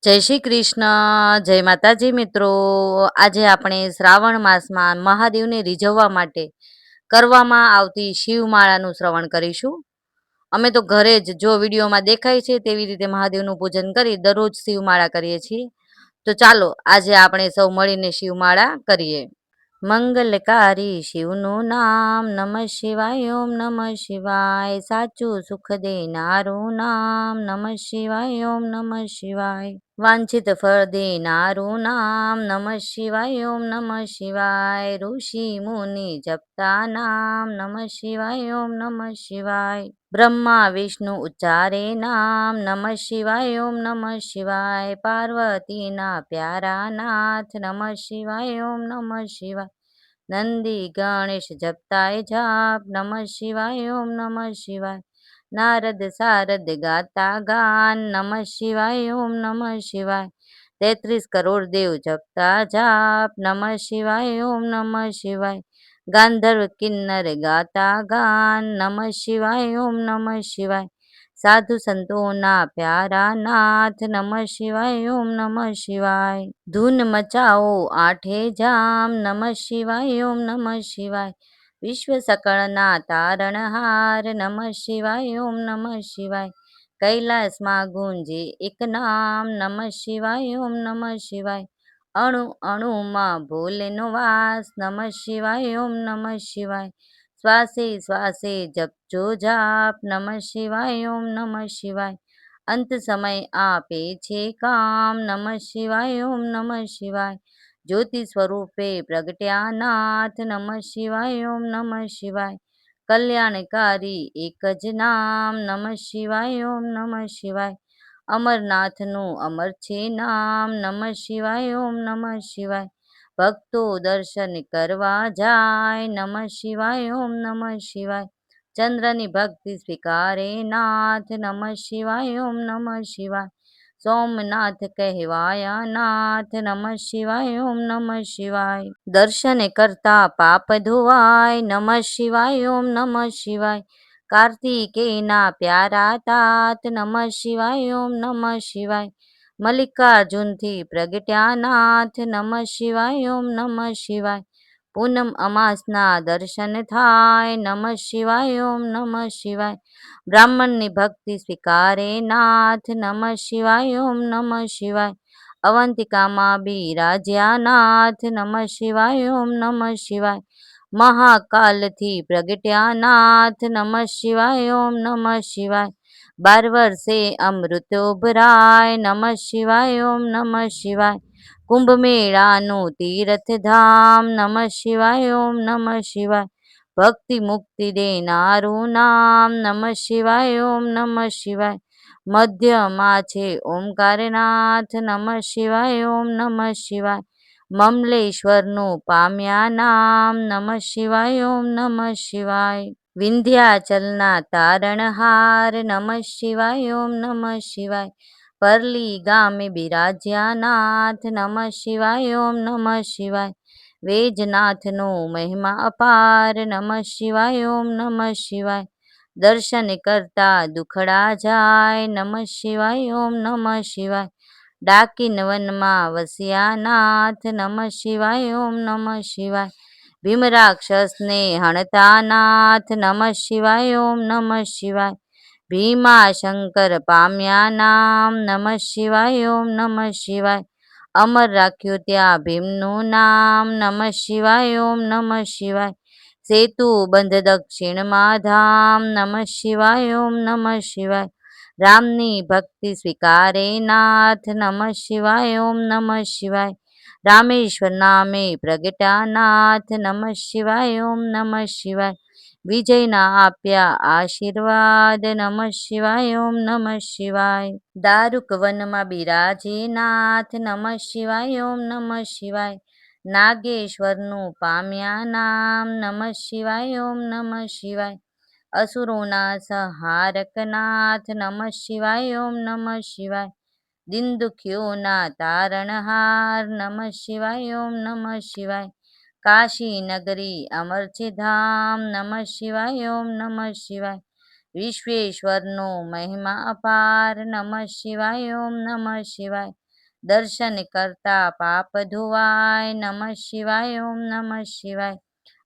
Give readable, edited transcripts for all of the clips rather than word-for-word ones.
જય શ્રી કૃષ્ણ, જય માતાજી મિત્રો. આજે આપણે શ્રાવણ માસમાં મહાદેવને રીઝવવા માટે કરવામાં આવતી શિવમાળાનું શ્રવણ કરીશું. અમે તો ઘરે જ જો વિડીયોમાં દેખાય છે તેવી રીતે મહાદેવનું પૂજન કરી દરરોજ શિવમાળા કરીએ છીએ. તો ચાલો આજે આપણે સૌ મળીને શિવમાળા કરીએ. મંગલકારી શિવનું નામ, નમઃ શિવાય, ઓમ નમઃ શિવાય. સાચું સુખ દેનારું નામ, નમઃ શિવાય, ઓમ નમઃ શિવાય. વાંછિત ફળ દેનારું નામ, નમઃ શિવાય, ઓમ નમઃ શિવાય. ઋષિ મુનિ જપતા નામ, નમઃ શિવાય, ઓમ નમઃ શિવાય. બ્રહ્મા વિષ્ણુ ઉચ્ચારે નામ, નમઃ શિવાય, ઓમ નમઃ શિવાય. પાર્વતીના પ્યારા નાથ, નમઃ શિવાય, ઓમ નમઃ શિવાય. નંદી ગણેશ જપતાય જાપ, નમઃ શિવાય, ઓમ નમઃ શિવાય. નારદ સારદ ગાતા ગાન, નમઃ શિવાય, ઓમ નમઃ શિવાય. 33 કરોડ દેવ જપતા જાપ, નમઃ શિવાય, ઓમ નમઃ શિવાય. ગાંધર્વ કિન્નર ગાતા ગાન, નમઃ શિવાય, ઓમ નમઃ શિવાય. સાધુ સંતોના પ્યારા નાથ, નમઃ શિવાય, ઓમ નમઃ શિવાય. ધૂન મચાઓ આઠે જામ, નમઃ શિવાય, ઓમ નમઃ શિવાય. વિશ્વ સકળના તારણહાર, નમઃ શિવાય, ઓમ નમઃ શિવાય. કૈલાસમાં ગુંજે એક નામ, નમઃ શિવાય, ઓમ નમઃ શિવાય. અણુ અણુમાં ભોલેનો વાસ, નમઃ શિવાય, ઓમ નમઃ શિવાય. શ્વાસે શ્વાસે જપજો જાપ, નમઃ શિવાય, ઓમ નમઃ શિવાય. અંત સમય આપે છે કામ, નમઃ શિવાય, ઓમ નમઃ શિવાય. જ્યોતિ સ્વરૂપે પ્રગટ્યા નાથ, નમઃ શિવાય, ઓમ નમઃ શિવાય. કલ્યાણકારી એક જ નામ, નમઃ શિવાય, ઓમ નમઃ શિવાય. અમરનાથનું અમર છે નામ, નમઃ શિવાય, ઓમ નમઃ શિવાય. ભક્તો દર્શન કરવા જાય, નમઃ શિવાય, ઓમ નમઃ શિવાય. ચંદ્રની ભક્તિ સ્વીકારે નાથ, નમઃ શિવાય, ઓમ નમઃ શિવાય. સોમનાથ કહેવાયા નાથ, નમઃ શિવાય, ઓમ નમઃ શિવાય. દર્શન કરતા પાપ ધોવાય, નમઃ શિવાય, ઓમ નમઃ શિવાય. કાર્તિકેયના પ્યારા તાત, નમઃ શિવાય, ઓમ નમઃ શિવાય. મલ્લિકાર્જુનથી પ્રગટ્યા નાથ, નમઃ શિવાય, ઓમ નમઃ શિવાય. પૂનમ અમાસના દર્શન થાય, નમઃ શિવાય, ઓમ નમઃ શિવાય. બ્રાહ્મણની ભક્તિ સ્વીકારે નાથ, નમઃ શિવાય, ઓમ નમઃ શિવાય. અવંતિકામાં બિરાજ્યા નાથ, નમઃ શિવાય, ઓમ નમઃ શિવાય. મહાકાલથી પ્રગટ્યા નાથ, નમઃ શિવાય, ઓમ નમઃ શિવાય. 12 વર્ષે અમૃત ઉભરાય, નમઃ શિવાય, ઓમ નમઃ શિવાય. કુંભ મેળાનું તીર્થધામ, નમઃ શિવાય, ઓમ નમઃ શિવાય. ભક્તિ મુક્તિ દેનારું નામ, નમઃ શિવાય, ઓમ નમઃ શિવાય. મધ્યમાં છે ઓમકારનાથ, નમઃ શિવાય, ઓમ નમઃ શિવાય. મમલેશ્વરનું પામ્યા નામ, નમઃ શિવાય, ઓમ નમઃ શિવાય. વિંધ્યાચલના તારણહાર, નમઃ શિવાય, ઓમ નમઃ શિવાય. પરલી ગામે બિરાજ્યા નાથ, નમઃ શિવાય, ઓમ નમઃ શિવાય. વેજનાથનો મહિમા અપાર, નમઃ શિવાય, ઓમ નમઃ શિવાય. દર્શન કરતા દુખડા જાય, નમઃ શિવાય, ઓમ નમઃ શિવાય. ડાકીન વનમાં વસ્યા નાથ, નમઃ શિવાય, ઓમ નમઃ શિવાય. ભીમ રાક્ષસને હણતા નાથ, નમઃ શિવાય, ઓમ નમઃ શિવાય. ભીમા શંકર પામ્યા નામ, નમઃ શિવાય, ઓમ નમઃ શિવાય. અમર રાખ્યું ત્યાં ભીમનું નામ, નમઃ શિવાય, ઓમ નમઃ શિવાય. સેતુ બંધ દક્ષિણમાં ધામ, નમઃ શિવાય, ઓમ નમઃ શિવાય. રામની ભક્તિ સ્વીકારે નાથ, નમઃ શિવાય, ઓમ નમઃ શિવાય. રામેશ્વર નામે પ્રગટા નાથ, નમઃ શિવાય, ઓમ નમઃ શિવાય. વિજયના આપ્યા આશીર્વાદ, નમઃ શિવાય, ઓમ નમઃ શિવાય. દારૂક વનમાં બિરાજે નાથ, નમઃ શિવાય, ઓમ નમઃ શિવાય. નાગેશ્વરનું પામ્યા નામ, નમઃ શિવાય, ઓમ નમઃ શિવાય. અસુરોના સંહારક નાથ, નમઃ શિવાય, ઓમ નમઃ શિવાય. દિન દુખ્યોના તારણહાર, નમઃ શિવાય, ઓમ નમઃ શિવાય. કાશી નગરી અમર છે ધામ, નમઃ શિવાય, ઓમ નમઃ શિવાય. વિશ્વેશ્વરનો મહિમા અપાર, નમઃ શિવાય, ઓમ નમઃ શિવાય. દર્શન કરતા પાપ ધોવાય. નમઃ શિવાય ઓમ નમઃ શિવાય.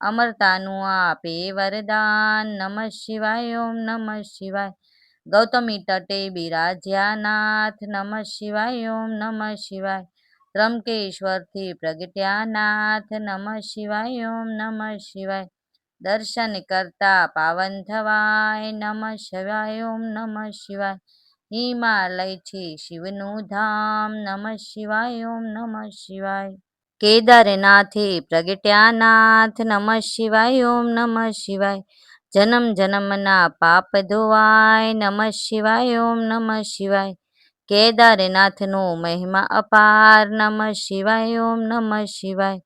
અમરતાનું આપે વરદાન. નમઃ શિવાય ઓમ નમઃ શિવાય. ગૌતમી તટે બિરાજ્યા નાથ. નમઃ શિવાય ઓમ નમઃ શિવાય. ત્રંકેશ્વરથી પ્રગટ્યા નાથ. નમઃ શિવાય ઓમ નમઃ શિવાય. દર્શન કરતા પાવન થવાય. નમઃ શિવાય ઓમ નમઃ શિવાય. હિમાલય છે શિવનું ધામ. નમઃ શિવાય ઓમ નમઃ શિવાય. કેદારનાથે પ્રગટ્યા નાથ. નમઃ શિવાય ઓમ નમઃ શિવાય. જન્મ જન્મના પાપ ધોવાય. નમઃ શિવાય ઓમ નમઃ શિવાય. કેદારનાથનો મહિમા અપાર. નમઃ શિવાય ઓમ નમઃ શિવાય.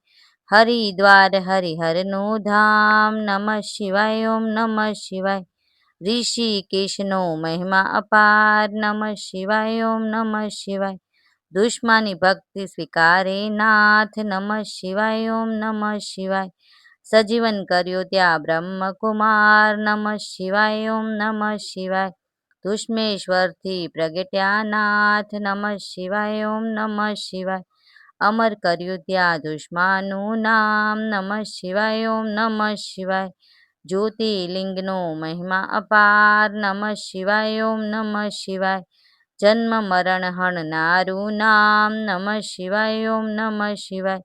હરિદ્વાર હરિહરનું ધામ. નમઃ શિવાય ઓમ નમઃ શિવાય. ઋષિકેશનો મહિમા અપાર. નમઃ શિવાય ઓમ નમઃ શિવાય. દુશ્મની ભક્તિ સ્વીકારે નાથ. નમઃ શિવાય ઓમ નમઃ શિવાય. સજીવન કર્યો ત્યાં બ્રહ્મકુમાર. નમઃ શિવાય ઓમ નમઃ શિવાય. દુષ્મેશ્વરથી પ્રગટ્યા નાથ. નમઃ શિવાય ઓમ નમઃ શિવાય. અમર કર્યું ત્યાં દુશ્મનું નામ. નમઃ શિવાય ઓમ નમઃ શિવાય. જ્યોતિર્લિંગનો મહિમા અપાર. નમઃ શિવાય ઓમ નમઃ શિવાય. જન્મ મરણ હણનારું નામ. નમઃ શિવાય ઓમ નમઃ શિવાય.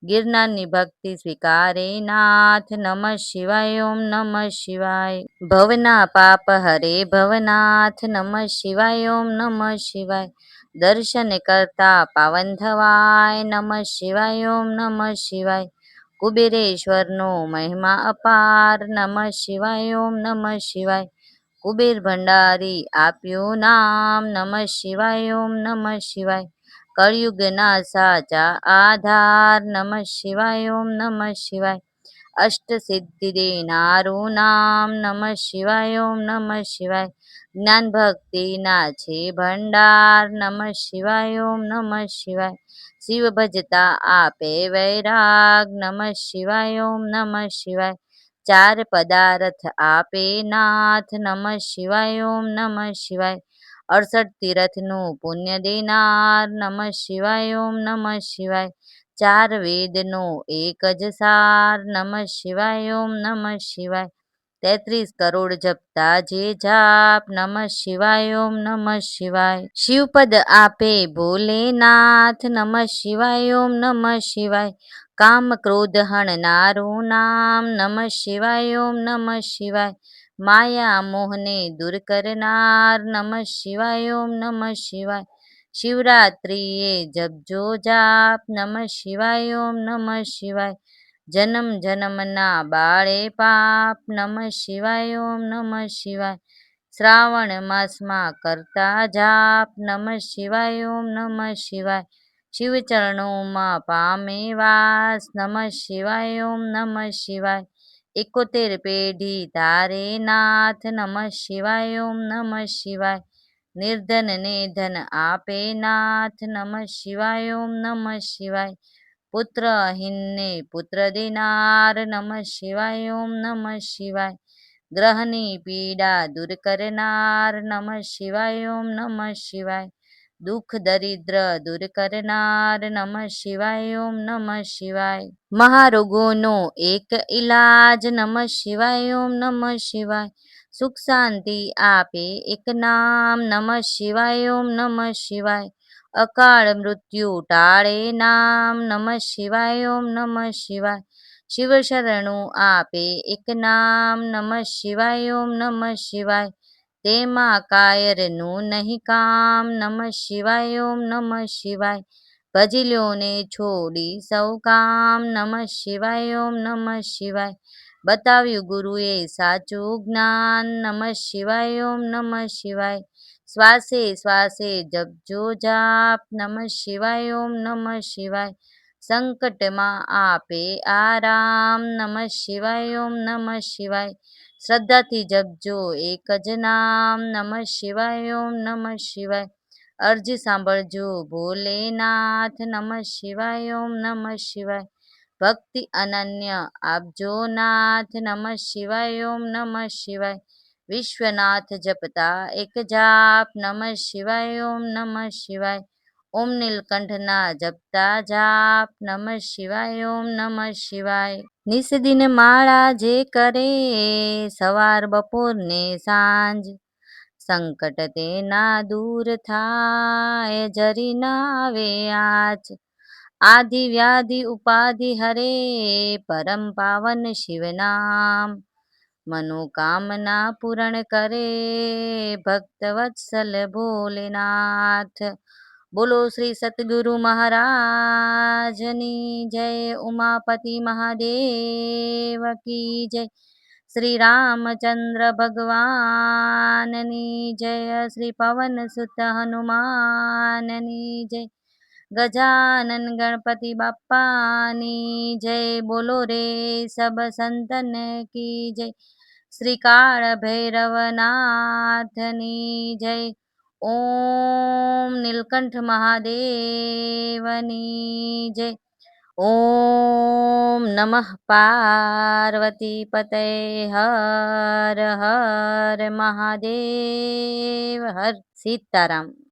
ગિરનારની ભક્તિ સ્વીકારે નાથ. નમઃ શિવાય ઓમ નમઃ શિવાય. ભવના પાપ હરે ભવનાથ. નમઃ શિવાય ઓમ નમઃ શિવાય. દર્શન કરતા પાવન થવાય. નમઃ શિવાય ઓમ નમઃ શિવાય. કુબેરેશ્વરનો મહિમા અપાર. નમઃ શિવાય ઓમ નમઃ શિવાય. કુબેર ભંડારી આપ્યું નામ. નમઃ શિવાય ઓમ નમઃ શિવાય. કળિયુગના સાચા આધાર. નમઃ શિવાય ઓમ નમઃ શિવાય. અષ્ટસિદ્ધિ દેનારું નામ. નમઃ શિવાય ઓમ નમઃ શિવાય. જ્ઞાન ભક્તિના છે ભંડાર. નમઃ શિવાય ઓમ નમઃ શિવાય. શિવ ભજતા આપે વૈરાગ. નમઃ શિવાય ઓમ નમઃ શિવાય. ચાર પદાર્થ આપે નાથ. નમઃ શિવાય ઓમ નમઃ શિવાય. 68 તીરથનું પુણ્ય દેનાર. નમઃ શિવાય ઓમ નમઃ શિવાય. ચાર વેદનો એક જ સાર. નમઃ શિવાય ઓમ નમઃ શિવાય. 33 કરોડ જપતા જે જાપ. નમઃ શિવાય ઓમ નમઃ શિવાય. શિવપદ આપે ભોલેનાથ. નમઃ શિવાય ઓમ નમઃ શિવાય. કામ ક્રોધ હણનારું નામ. નમઃ શિવાય ઓમ નમઃ શિવાય. માયા મોહને દૂર કરનાર. નમઃ શિવાય ઓમ નમઃ શિવાય. શિવરાત્રિએ જપજો જાપ. નમઃ શિવાય ઓમ નમઃ શિવાય. જન્મ જન્મના બાળે પાપ. નમઃ શિવાય ઓમ નમઃ શિવાય. શ્રાવણ માસમાં કરતા જાપ. નમઃ શિવાય ઓમ નમઃ શિવાય. શિવચરણોમાં પામે વાસ. નમઃ શિવાય ઓમ નમઃ શિવાય. 71 પેઢી ધારે નાથ. નમઃ શિવાય ઓમ નમઃ શિવાય. નિર્ધનને ધન આપે નાથ. નમઃ શિવાય ઓમ નમઃ શિવાય. પુત્રહીનને પુત્ર દેનાર. નમઃ શિવાય ઓમ નમઃ શિવાય. ગ્રહની પીડા દૂર કરનાર. નમઃ શિવાય ઓમ નમઃ શિવાય. દુઃખ દરિદ્ર દૂર કરનાર. નમઃ શિવાય ઓમ નમઃ શિવાય. મહારોગોનો એક ઈલાજ. નમઃ શિવાય ઓમ નમઃ શિવાય. સુખ શાંતિ આપે એક નામ. નમઃ શિવાય ઓમ નમઃ શિવાય. અકાળ મૃત્યુ ટાળે નામ. નમઃ શિવાય ઓમ નમઃ શિવાય. શિવ શરણું આપે એક નામ. નમઃ શિવાય ઓમ નમઃ શિવાય. તેમાં કાયરનું નહીં કામ. નમઃ શિવાય ઓમ નમઃ શિવાય. ભજલ્યોને છોડી સૌ કામ. નમઃ શિવાય ઓમ નમઃ શિવાય. બતાવ્યું ગુરુએ સાચું જ્ઞાન. નમઃ શિવાય ઓમ નમઃ શિવાય. શ્વાસે શ્વાસે જપજો જાપ. નમઃ શિવાય ઓમ નમઃ શિવાય. સંકટમાં આપે આરામ. નમઃ શિવાય ઓમ નમઃ શિવાય. શ્રદ્ધાથી જપજો એક જ નામ. નમઃ શિવાય ઓમ નમઃ શિવાય. અરજી સાંભળજો ભોલેનાથ. નમઃ શિવાય ઓમ નમઃ શિવાય. ભક્તિ અનન્ય આપજો નાથ. નમઃ શિવાય ઓમ નમઃ શિવાય. વિશ્વનાથ જપતા એક જાપ. નમઃ શિવાય ઓમ નમઃ શિવાય. ઓમ નીલકંઠના જપતા જાપ નમઃ શિવાય ઓમ નમઃ શિવાય. નિષદિન માળા જે કરે સવાર બપોર ને સાંજ, સંકટ તેના દૂર થાય જરી ના આવે આજ. આદિ વ્યાધિ ઉપાધિ હરે પરમ પાવન શિવ નામ, મનોકામના પૂરણ કરે ભક્ત વત્સલ ભોલેનાથ. બોલો શ્રી સતગુરુ મહારાજની જય. ઉમાપતિ મહાદેવ કી જય. શ્રી રામચંદ્ર ભગવાનની જય. શ્રી પવન સુત હનુમાનની જય. ગજાનન ગણપતિ બાપ્પાની જય. બોલો રે સબ સંતન કી જય. શ્રી કાળ ભૈરવનાથની જય. ઓમ નીલકંઠ મહાદેવની જય. ઓમ નમઃ પાર્વતી પતય. હર હર મહાદેવ. હર સીતારામ.